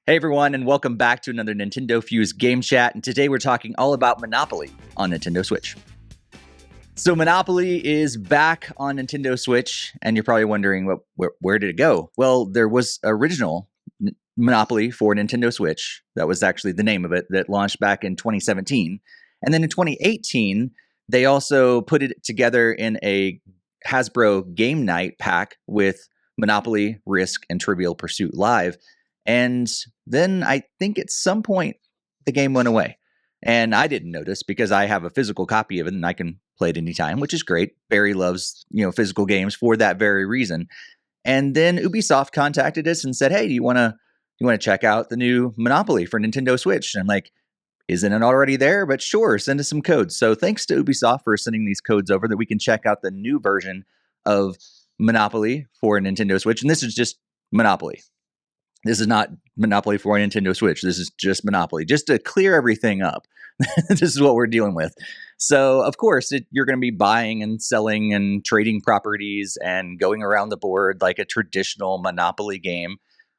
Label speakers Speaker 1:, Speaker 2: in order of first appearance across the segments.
Speaker 1: Hey everyone, and welcome back to another NintendoFuse GameChat. And today we're talking all about Monopoly on Nintendo Switch. So Monopoly is back on Nintendo Switch, and you're probably wondering, where did it go? Well, there was original Monopoly for Nintendo Switch. That was actually the name of it, that launched back in 2017. And then in 2018, they also put it together in a Hasbro Game Night pack with Monopoly, Risk, and Trivial Pursuit Live. And then I think at some point the game went away. And I didn't notice because I have a physical copy of it and I can play it anytime, which is great. Barry loves, physical games for that very reason. And then Ubisoft contacted us and said, "Hey, do you want to check out the new Monopoly for Nintendo Switch?" And I'm like, "Isn't it already there? But sure, send us some codes." So thanks to Ubisoft for sending these codes over that we can check out the new version of Monopoly for Nintendo Switch. And this is just Monopoly. This is not Monopoly for Nintendo Switch. This is just Monopoly. Just to clear everything up, this is what we're dealing with. So, of course, you're going to be buying and selling and trading properties and going around the board like a traditional Monopoly game.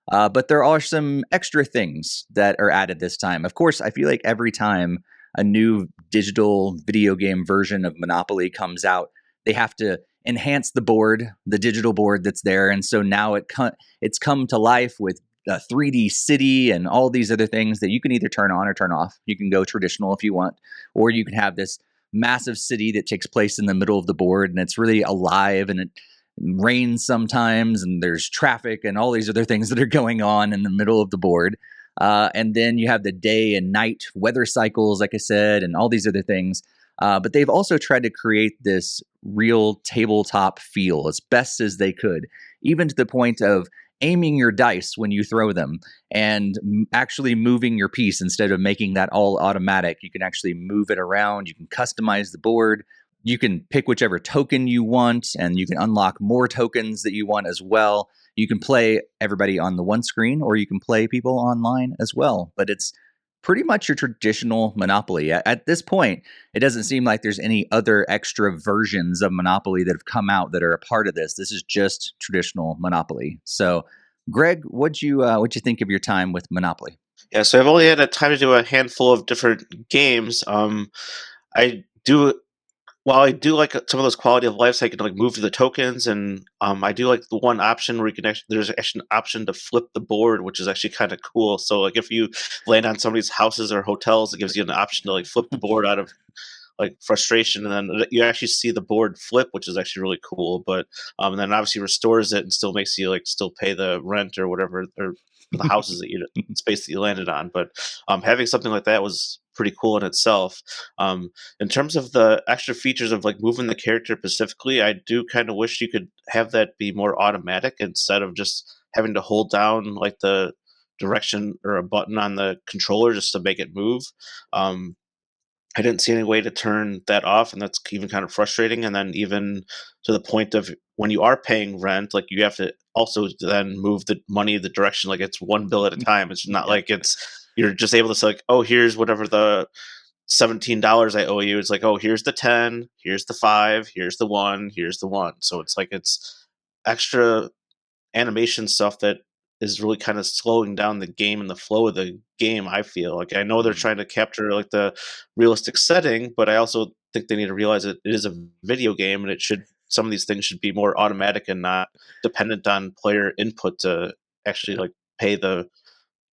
Speaker 1: But there are some extra things that are added this time. Of course, I feel like every time a new digital video game version of Monopoly comes out, they have to enhance the board, the digital board that's there. And so now it's come to life with a 3D city and all these other things that you can either turn on or turn off. You can go traditional if you want, or you can have this massive city that takes place in the middle of the board and it's really alive and it rains sometimes and there's traffic and all these other things that are going on in the middle of the board. And then you have the day and night weather cycles, like I said, and all these other things. But they've also tried to create this real tabletop feel as best as they could, even to the point of aiming your dice when you throw them and actually moving your piece instead of making that all automatic. You can actually move it around. You can customize the board. You can pick whichever token you want, and you can unlock more tokens that you want as well. You can play everybody on the one screen, or you can play people online as well. But it's pretty much your traditional Monopoly. At this point, it doesn't seem like there's any other extra versions of Monopoly that have come out that are a part of this. This is just traditional Monopoly. So, Greg, what'd you think of your time with Monopoly?
Speaker 2: Yeah, so I've only had a time to do a handful of different games. I do While I do like some of those quality of life, so I can like move to the tokens, and I do like the one option where you can there's actually an option to flip the board, which is actually kind of cool. So like if you land on somebody's houses or hotels, it gives you an option to like flip the board out of like frustration, and then you actually see the board flip, which is actually really cool. But and then obviously restores it and still makes you like still pay the rent or whatever, or the houses that you space that you landed on. But having something like that was pretty cool in itself. In terms of the extra features of like moving the character specifically, I do kind of wish you could have that be more automatic instead of just having to hold down like the direction or a button on the controller just to make it move. I didn't see any way to turn that off, and that's even kind of frustrating. And then even to the point of when you are paying rent, like you have to also then move the money the direction, like it's one bill at a time. It's not like it's you're just able to say like, oh, here's whatever the $17 I owe you. It's like, oh, here's the 10, here's the 5, here's the 1, here's the 1. So it's like it's extra animation stuff that is really kind of slowing down the game and the flow of the game. I feel like I know they're trying to capture like the realistic setting, but I also think they need to realize that it is a video game and it should some of these things should be more automatic and not dependent on player input to actually like pay the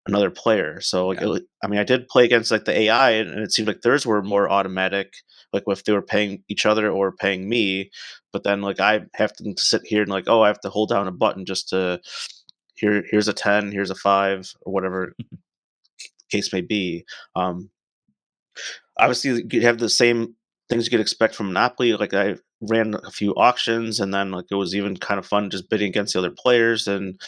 Speaker 2: another player. So like,
Speaker 1: Yeah.
Speaker 2: I mean, I did play against like the AI, and it seemed like theirs were more automatic, like if they were paying each other or paying me. But then like I have to sit here and like, oh, I have to hold down a button just to here's a 10, here's a 5, or whatever case may be. Um, Obviously, you have the same things you could expect from Monopoly. Like I ran a few auctions, and then like it was even kind of fun just bidding against the other players, and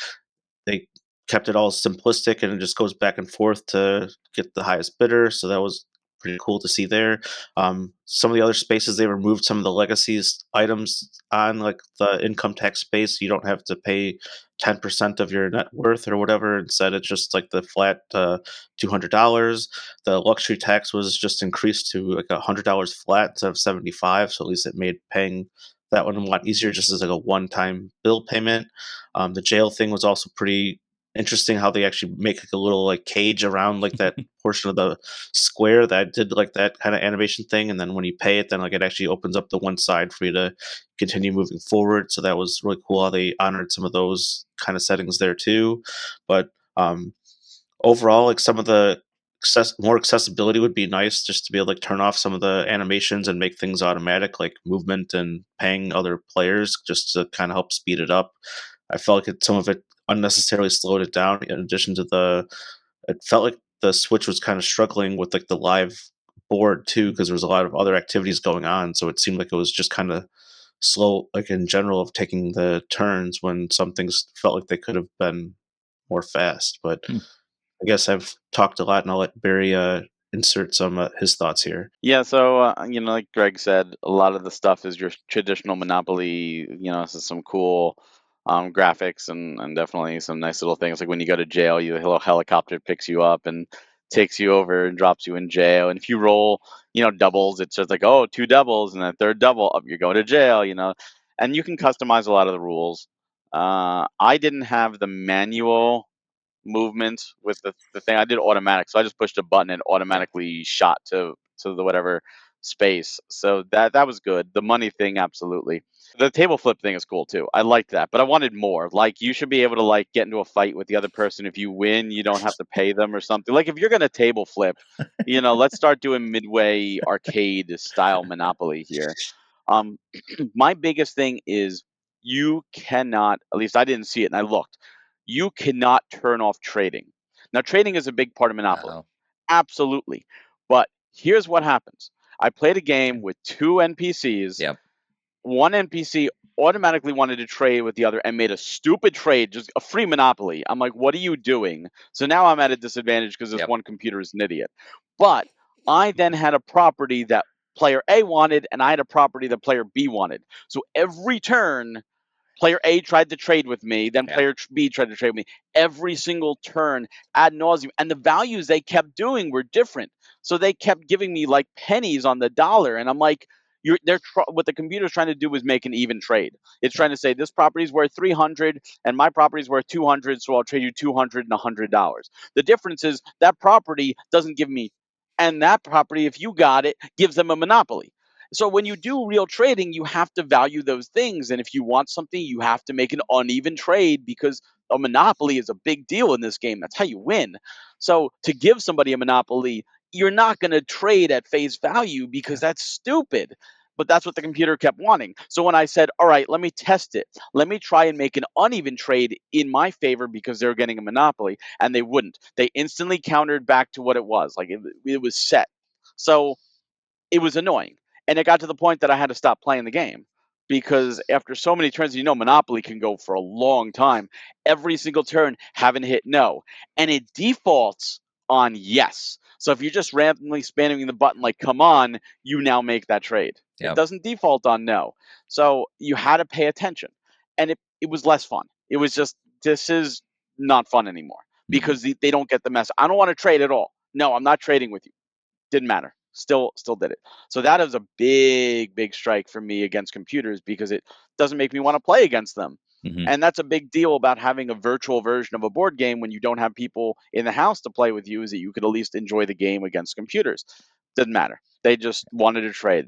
Speaker 2: they kept it all simplistic and it just goes back and forth to get the highest bidder. So that was pretty cool to see there. Some of the other spaces they removed some of the legacies items on, like the income tax space. You don't have to pay 10% of your net worth or whatever. Instead, it's just like the flat $200. The luxury tax was just increased to like $100 flat instead of 75. So at least it made paying that one a lot easier, just as like a one-time bill payment. The jail thing was also pretty interesting how they actually make like a little like cage around like that portion of the square that did like that kind of animation thing, and then when you pay it, then like it actually opens up the one side for you to continue moving forward. So that was really cool how they honored some of those kind of settings there too. But overall, like some of the more accessibility would be nice, just to be able to like turn off some of the animations and make things automatic, like movement and paying other players, just to kind of help speed it up. I felt like some of it unnecessarily slowed it down. In addition to it felt like the Switch was kind of struggling with like the live board too, because there was a lot of other activities going on. So it seemed like it was just kind of slow, like in general, of taking the turns when some things felt like they could have been more fast. But
Speaker 1: Hmm.
Speaker 2: I guess I've talked a lot, and I'll let Barry insert some his thoughts here.
Speaker 3: Yeah, so like Greg said, a lot of the stuff is your traditional Monopoly. This is some cool graphics and definitely some nice little things. Like when you go to jail, the little helicopter picks you up and takes you over and drops you in jail. And if you roll, doubles, it's just like, oh, two doubles and a third double, up you're going to jail. And you can customize a lot of the rules. I didn't have the manual movement with the thing. I did automatic, so I just pushed a button and
Speaker 1: Yeah.
Speaker 3: automatically shot to the whatever space. So that was good. The money thing, absolutely. The table flip thing is cool too. I liked that, but I wanted more. Like you should be able to like get into a fight with the other person. If you win, you don't have to pay them or something. Like if you're gonna table flip, let's start doing midway arcade style Monopoly here. Um, my biggest thing is you cannot, at least I didn't see it and I looked, you cannot turn off trading. Now, trading is a big part of Monopoly.
Speaker 1: Oh.
Speaker 3: Absolutely. But here's what happens. I played a game with two NPCs.
Speaker 1: Yep.
Speaker 3: One NPC automatically wanted to trade with the other and made a stupid trade, just a free Monopoly. I'm like, what are you doing? So now I'm at a disadvantage because this
Speaker 1: Yep.
Speaker 3: one computer is an idiot. But I then had a property that player A wanted, and I had a property that player B wanted. So every turn, player A tried to trade with me, then
Speaker 1: Yeah.
Speaker 3: player B tried to trade with me. Every single turn, ad nauseum, and the values they kept doing were different. So they kept giving me like pennies on the dollar, and I'm like, what the computer's trying to do is make an even trade. It's
Speaker 1: Yeah.
Speaker 3: trying to say this property is worth 300 and my property is worth 200, so I'll trade you 200 and $100. The difference is that property doesn't give me, and that property, if you got it, gives them a monopoly. So when you do real trading, you have to value those things. And if you want something, you have to make an uneven trade because a monopoly is a big deal in this game. That's how you win. So to give somebody a monopoly, you're not going to trade at face value because
Speaker 1: Yeah.
Speaker 3: that's stupid. But that's what the computer kept wanting. So when I said, all right, let me test it, let me try and make an uneven trade in my favor because they're getting a monopoly, and they wouldn't. They instantly countered back to what it was. Like it was set. So it was annoying. And it got to the point that I had to stop playing the game because after so many turns, Monopoly can go for a long time. Every single turn, haven't hit no. And it defaults on yes. So if you're just randomly spamming the button like come on, you now make that trade. It
Speaker 1: Yep.
Speaker 3: doesn't default on no. So you had to pay attention. And it was less fun. It was just, this is not fun anymore
Speaker 1: Hmm.
Speaker 3: because they don't get the message. I don't want to trade at all. No, I'm not trading with you. Didn't matter. Still did it. So that is a big strike for me against computers because it doesn't make me want to play against them.
Speaker 1: Hmm.
Speaker 3: And that's a big deal about having a virtual version of a board game when you don't have people in the house to play with you, is that you could at least enjoy the game against computers. Didn't matter. They just wanted to trade.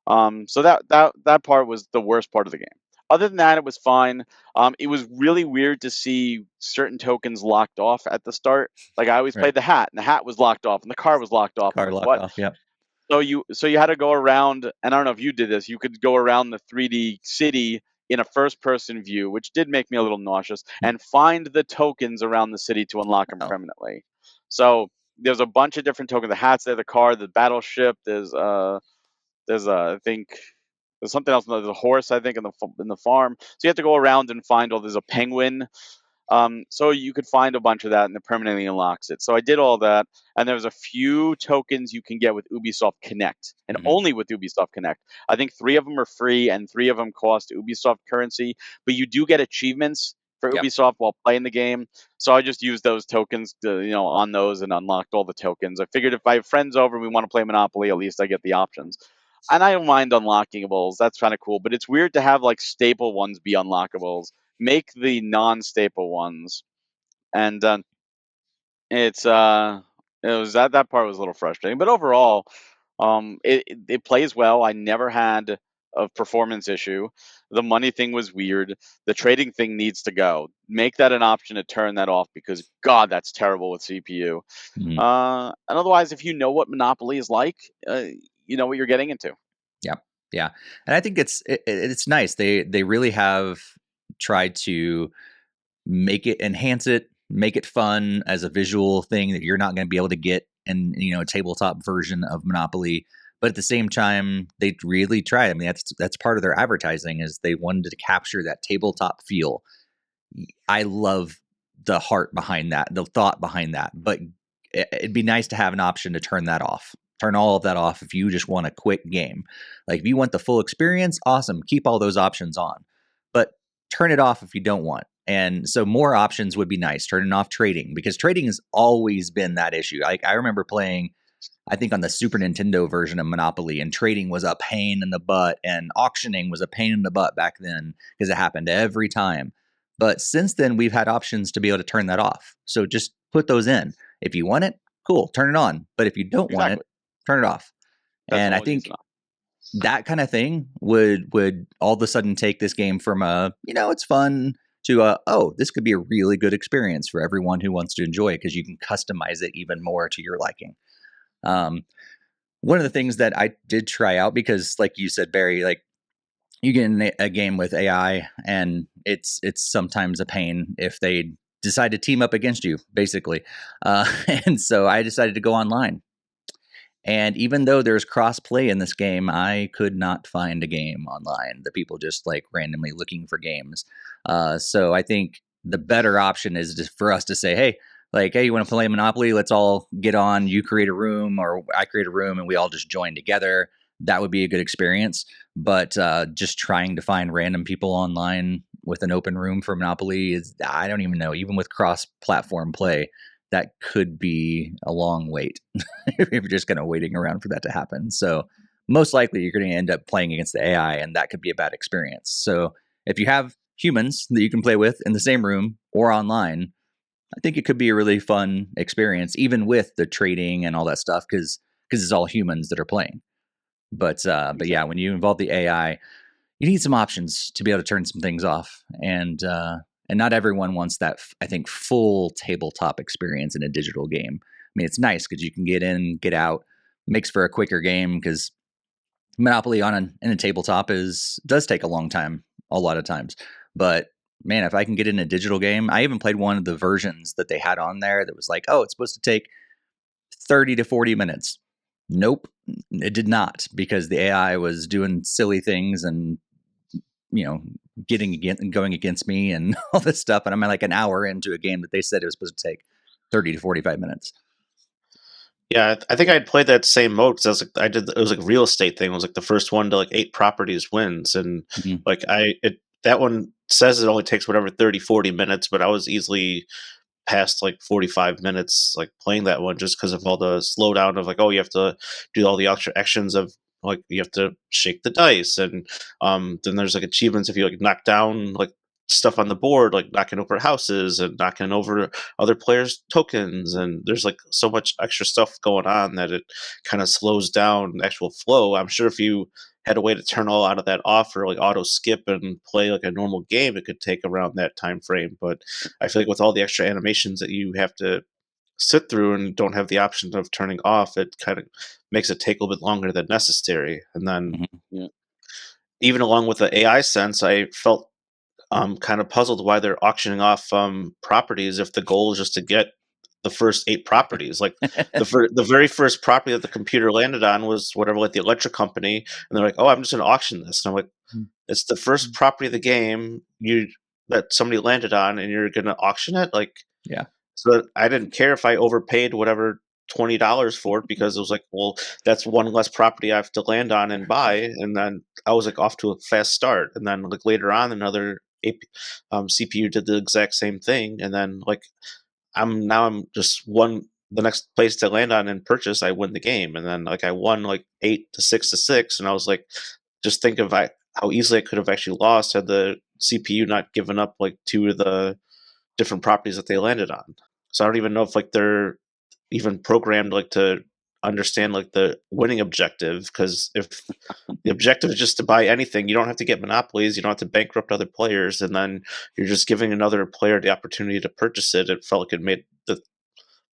Speaker 3: So that part was the worst part of the game. Other than that, it was fine. It was really weird to see certain tokens locked off at the start. Like I always
Speaker 1: Right.
Speaker 3: played the hat, and the hat was locked off, and the car was locked off. I'm
Speaker 1: Car
Speaker 3: like,
Speaker 1: locked
Speaker 3: what?
Speaker 1: off. Yep.
Speaker 3: So you had to go around, and I don't know if you did this. You could go around the 3D city in a first-person view, which did make me a little nauseous, and find the tokens around the city to unlock them
Speaker 1: Oh.
Speaker 3: permanently. So there's a bunch of different tokens. The hats there, the car, the battleship. There's I think there's something else. There's a horse, I think, in the farm. So you have to go around and find all. There's a penguin. So you could find a bunch of that, and it permanently unlocks it. So I did all that, and there's a few tokens you can get with Ubisoft Connect, and
Speaker 1: Hmm.
Speaker 3: only with Ubisoft Connect. I think 3 of them are free, and 3 of them cost Ubisoft currency. But you do get achievements for
Speaker 1: Yep.
Speaker 3: Ubisoft while playing the game. So I just used those tokens to, on those and unlocked all the tokens. I figured if I have friends over and we want to play Monopoly, at least I get the options. And I don't mind unlockables. That's kind of cool. But it's weird to have like staple ones be unlockables. Make the non-staple ones and it was that part was a little frustrating, but overall, it plays well. I never had a performance issue. The money thing was weird. The trading thing needs to go. Make that an option to turn that off because God, that's terrible with CPU.
Speaker 1: Mhm.
Speaker 3: And otherwise, if you know what Monopoly is like, you know what you're getting into.
Speaker 1: Yeah, yeah, and I think it's nice. They really have tried to enhance it, make it fun as a visual thing that you're not going to be able to get in a tabletop version of Monopoly. But at the same time, they really tried. I mean, that's part of their advertising is they wanted to capture that tabletop feel. I love the heart behind that, the thought behind that. But it'd be nice to have an option to turn that off. Turn all of that off if you just want a quick game. Like if you want the full experience, awesome. Keep all those options on. But turn it off if you don't want. And so more options would be nice. Turning off trading because trading has always been that issue. Like I remember playing I think on the Super Nintendo version of Monopoly, and trading was a pain in the butt, and auctioning was a pain in the butt back then because it happened every time. But since then, we've had options to be able to turn that off. So just put those in. If you want it, cool, turn it on. But if you don't want it,
Speaker 3: Exactly.
Speaker 1: turn it off.
Speaker 3: That's
Speaker 1: And I
Speaker 3: all it needs to
Speaker 1: think
Speaker 3: know.
Speaker 1: that kind of thing would all of a sudden take this game from it's fun to oh, this could be a really good experience for everyone who wants to enjoy it because you can customize it even more to your liking. Um, One of the things that I did try out because, like you said, Barry, like you get in a game with AI, and it's sometimes a pain if they decide to team up against you, basically. And so I decided to go online. And even though there's cross play in this game, I could not find a game online. The people just like randomly looking for games. So I think the better option is just for us to say, hey, like, hey, you want to play Monopoly? Let's all get on. You create a room, or I create a room, and we all just join together. That would be a good experience. But just trying to find random people online with an open room for Monopoly is, I don't even know. Even with cross platform play, that could be a long wait if you're just kind of waiting around for that to happen. So most likely you're going to end up playing against the AI, and that could be a bad experience. So if you have humans that you can play with in the same room or online, I think it could be a really fun experience, even with the trading and all that stuff, because it's all humans that are playing. But yeah, when you involve the AI, you need some options to be able to turn some things off, and not everyone wants that. I think full tabletop experience in a digital game. I mean, it's nice because you can get in, get out, makes for a quicker game because Monopoly in a tabletop does take a long time a lot of times. But man, if I can get in a digital game, I even played one of the versions that they had on there that was like, oh, it's supposed to take 30 to 40 minutes. Nope, it did not because the AI was doing silly things and you know, going against me and all this stuff. And I'm like an hour into a game that they said it was supposed to take 30 to 45 minutes.
Speaker 2: Yeah, I think I'd played that same mode because I did. It was like a real estate thing. It was like the first one to like 8 properties wins, and
Speaker 1: Mhm.
Speaker 2: like that one says it only takes whatever 30, 40 minutes, but I was easily past like 45 minutes like playing that one just because of all the slowdown of like, oh, you have to do all the extra actions of like you have to shake the dice, and then there's like achievements if you like knock down like stuff on the board, like knocking over houses and knocking over other players tokens, and there's like so much extra stuff going on that it kind of slows down the actual flow. I'm sure if you had a way to turn all out of that off or like auto skip and play like a normal game, it could take around that time frame. But I feel like with all the extra animations that you have to sit through and don't have the option of turning off, it kind of makes it take a little bit longer than necessary. And then
Speaker 1: Mhm.
Speaker 3: Yeah.
Speaker 2: even along with the AI sense, I felt kind of puzzled why they're auctioning off properties if the goal is just to get the first 8 properties. Like the very first property that the computer landed on was whatever, like the electric company, and they're like, "Oh, I'm just going to auction this," and I'm like, "It's the first property of the game that somebody landed on, and you're going to auction it?" Like,
Speaker 1: Yeah.
Speaker 2: so I didn't care if I overpaid whatever $20 for it because it was like, well, that's one less property I have to land on and buy, and then I was like off to a fast start. And then like later on, another CPU did the exact same thing, and then like I'm just one the next place to land on and purchase, I win the game, and then like I won like 8 to 6 to 6, and I was like, just think of how easily I could have actually lost had the CPU not given up like two of the different properties that they landed on. So I don't even know if like they're even programmed like to understand like the winning objective, because if the objective is just to buy anything, you don't have to get monopolies, you don't have to bankrupt other players, and then you're just giving another player the opportunity to purchase it. It felt like it made the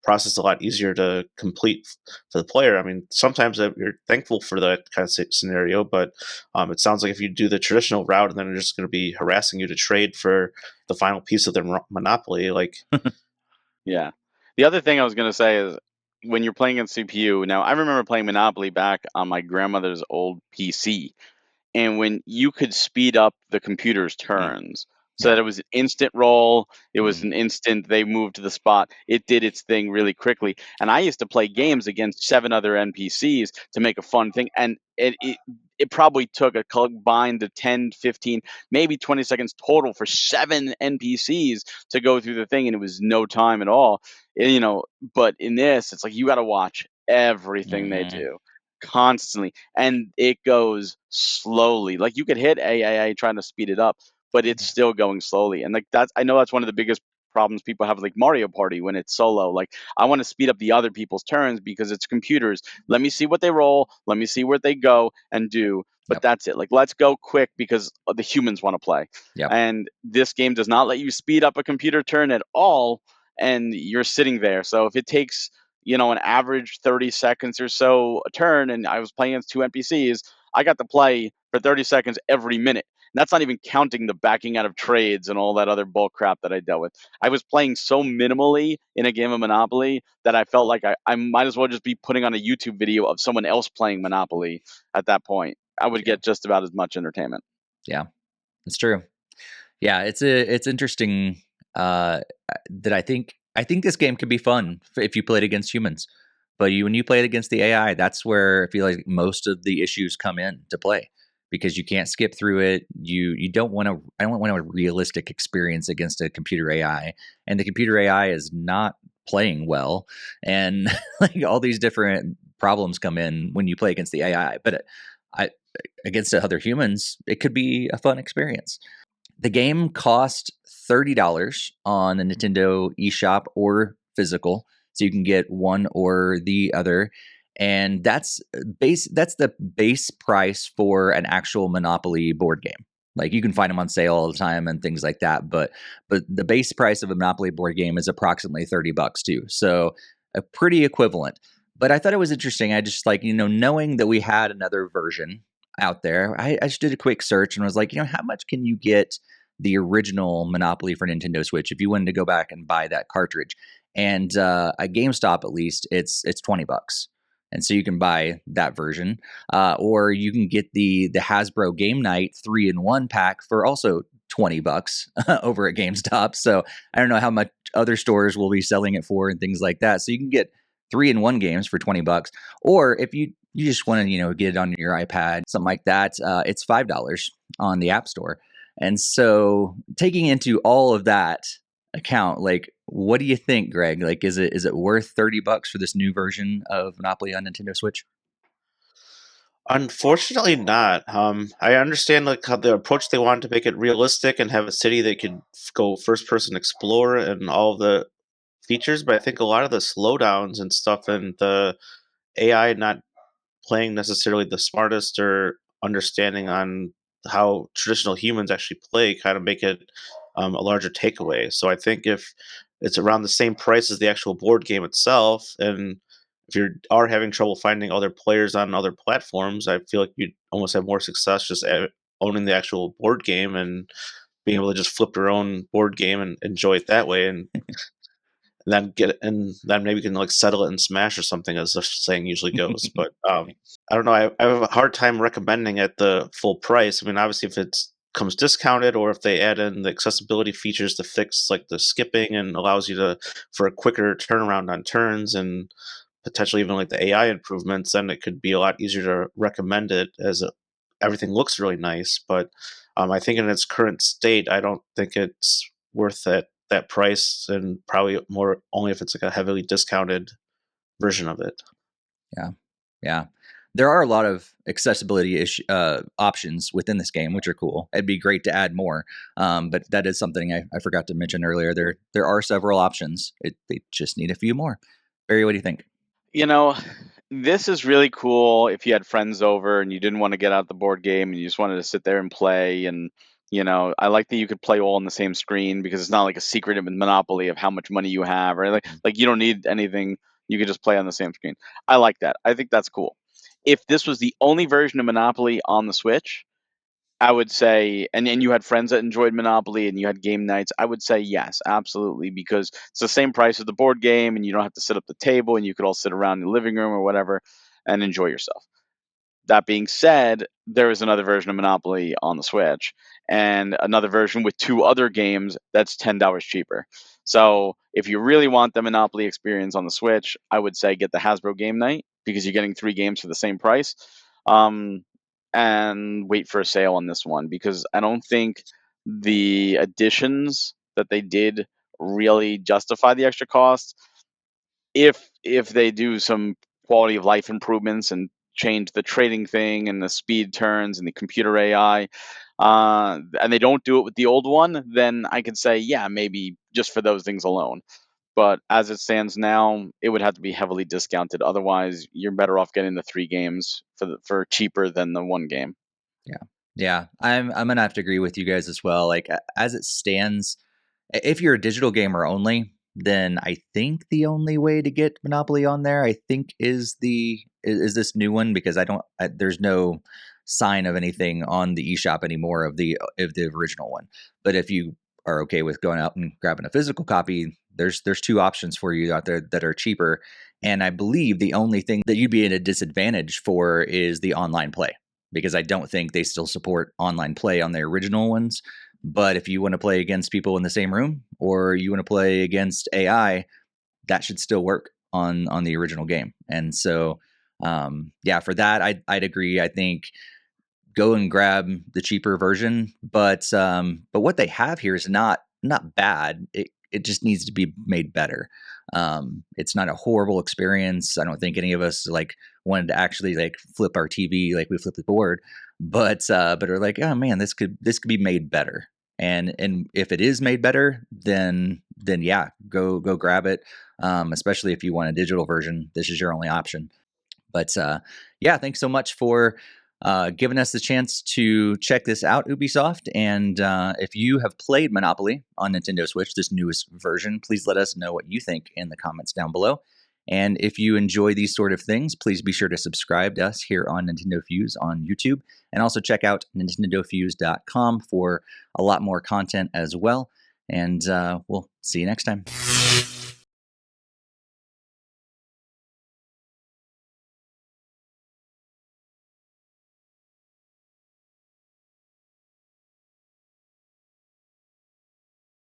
Speaker 2: process a lot easier to complete for the player. I mean, sometimes you're thankful for that kind of scenario, but it sounds like if you do the traditional route and then they're just going to be harassing you to trade for the final piece of their monopoly, like
Speaker 3: Yeah. The other thing I was going to say is when you're playing on CPU, now I remember playing Monopoly back on my grandmother's old PC, and when you could speed up the computer's turns so
Speaker 1: Yeah.
Speaker 3: that it was an instant roll, it was
Speaker 1: Mhm.
Speaker 3: an instant they moved to the spot, it did its thing really quickly. And I used to play games against 7 other NPCs to make a fun thing, and it probably took a combined to 10, 15, maybe 20 seconds total for 7 NPCs to go through the thing, and it was no time at all. But in this, it's like you got to watch everything they
Speaker 1: Mhm.
Speaker 3: do constantly, and it goes slowly. Like you could hit AAA trying to speed it up, but it's
Speaker 1: Yeah.
Speaker 3: still going slowly. And like I know that's one of the biggest problems people have with like Mario Party when it's solo. Like I want to speed up the other people's turns because it's computers. Let me see what they roll, let me see where they go and do. But
Speaker 1: Yep.
Speaker 3: that's it. Like let's go quick because the humans want to play.
Speaker 1: Yep.
Speaker 3: And this game does not let you speed up a computer turn at all, and you're sitting there. So if it takes an average 30 seconds or so a turn, and I was playing against 2 NPCs, I got to play for 30 seconds every minute. And that's not even counting the backing out of trades and all that other bull crap that I dealt with. I was playing so minimally in a game of Monopoly that I felt like I might as well just be putting on a YouTube video of someone else playing Monopoly at that point. I would
Speaker 1: Yeah.
Speaker 3: get just about as much entertainment.
Speaker 1: Yeah. It's true. Yeah, it's interesting that I think this game could be fun if you play it against humans. But when you play it against the AI, that's where I feel like most of the issues come in to play because you can't skip through it. You don't want to. I don't want a realistic experience against a computer AI, and the computer AI is not playing well, and like all these different problems come in when you play against the AI. But I against other humans, it could be a fun experience. The game cost $30 on the Nintendo eShop or physical, so you can get one or the other. And that's the base price for an actual Monopoly board game. Like you can find them on sale all the time and things like that, but the base price of a Monopoly board game is approximately $30 too. So a pretty equivalent. But I thought it was interesting. I just like, knowing that we had another version out there, I just did a quick search and was like, how much can you get the original Monopoly for Nintendo Switch if you wanted to go back and buy that cartridge? And at GameStop, at least, it's $20, and so you can buy that version, or you can get the Hasbro Game Night 3-in-1 pack for also $20 over at GameStop. So I don't know how much other stores will be selling it for and things like that. So you can get 3-in-1 games for $20, or if you just want to get it on your iPad, something like that, it's $5 on the App Store. And so taking into all of that account, like what do you think, Greg? Like is it worth $30 for this new version of Monopoly on Nintendo Switch?
Speaker 2: unfortunately not. I understand like how the approach they wanted to make it realistic and have a city that could go first person explore and all of the features, but I think a lot of the slowdowns and stuff and the AI not playing necessarily the smartest or understanding on how traditional humans actually play kind of make it a larger takeaway. So I think if it's around the same price as the actual board game itself, and if you are having trouble finding other players on other platforms, I feel like you'd almost have more success just owning the actual board game and being able to just flip your own board game and enjoy it that way. And then maybe you can like settle it in Smash or something, as the saying usually goes. But I don't know. I have a hard time recommending at the full price. I mean, obviously, if it comes discounted or if they add in the accessibility features to fix like the skipping and allows you to for a quicker turnaround on turns and potentially even like the AI improvements, then it could be a lot easier to recommend it everything looks really nice. But I think in its current state, I don't think it's worth that price, and probably more only if it's like a heavily discounted version of it.
Speaker 1: Yeah. Yeah. There are a lot of accessibility options within this game, which are cool. It'd be great to add more, but that is something I forgot to mention earlier. There are several options. They just need a few more. Barry, what do you think?
Speaker 3: You know, this is really cool if you had friends over and you didn't want to get out the board game and you just wanted to sit there and play. And, I like that you could play all on the same screen because it's not like a secret of Monopoly of how much money you have, or like you don't need anything. You could just play on the same screen. I like that. I think that's cool. If this was the only version of Monopoly on the Switch, I would say, and you had friends that enjoyed Monopoly and you had game nights, I would say yes, absolutely, because it's the same price as the board game and you don't have to sit up the table and you could all sit around in the living room or whatever and enjoy yourself. That being said, there is another version of Monopoly on the Switch and another version with two other games that's $10 cheaper. So if you really want the Monopoly experience on the Switch, I would say get the Hasbro Game Night because you're getting 3 games for the same price. Um, and wait for a sale on this one because I don't think the additions that they did really justify the extra cost. If they do some quality of life improvements and change the trading thing and the speed turns and the computer AI, and they don't do it with the old one, then I could say, yeah, maybe just for those things alone. But as it stands now, it would have to be heavily discounted. Otherwise, you're better off getting the 3 games for cheaper than the 1 game.
Speaker 1: Yeah. Yeah. I'm gonna have to agree with you guys as well. Like as it stands, if you're a digital gamer only, then I think the only way to get Monopoly on there, I think, is this new one because there's no sign of anything on the eShop anymore of the original one. But if you are okay with going out and grabbing a physical copy, there's 2 options for you out there that are cheaper. And I believe the only thing that you'd be at a disadvantage for is the online play because I don't think they still support online play on their original ones. But if you want to play against people in the same room or you want to play against AI, that should still work on the original game. And so, yeah, for that, I'd agree. I think go and grab the cheaper version, but what they have here is not bad. It just needs to be made better. It's not a horrible experience. I don't think any of us like wanted to actually like flip our TV like we flip the board, but are like, oh man, this could be made better. And if it is made better, then yeah, go grab it. Especially if you want a digital version, this is your only option. But yeah, thanks so much for giving us the chance to check this out, Ubisoft. And if you have played Monopoly on Nintendo Switch, this newest version, please let us know what you think in the comments down below. And if you enjoy these sort of things, please be sure to subscribe to us here on NintendoFuse on YouTube. And also check out NintendoFuse.com for a lot more content as well. And we'll see you next time.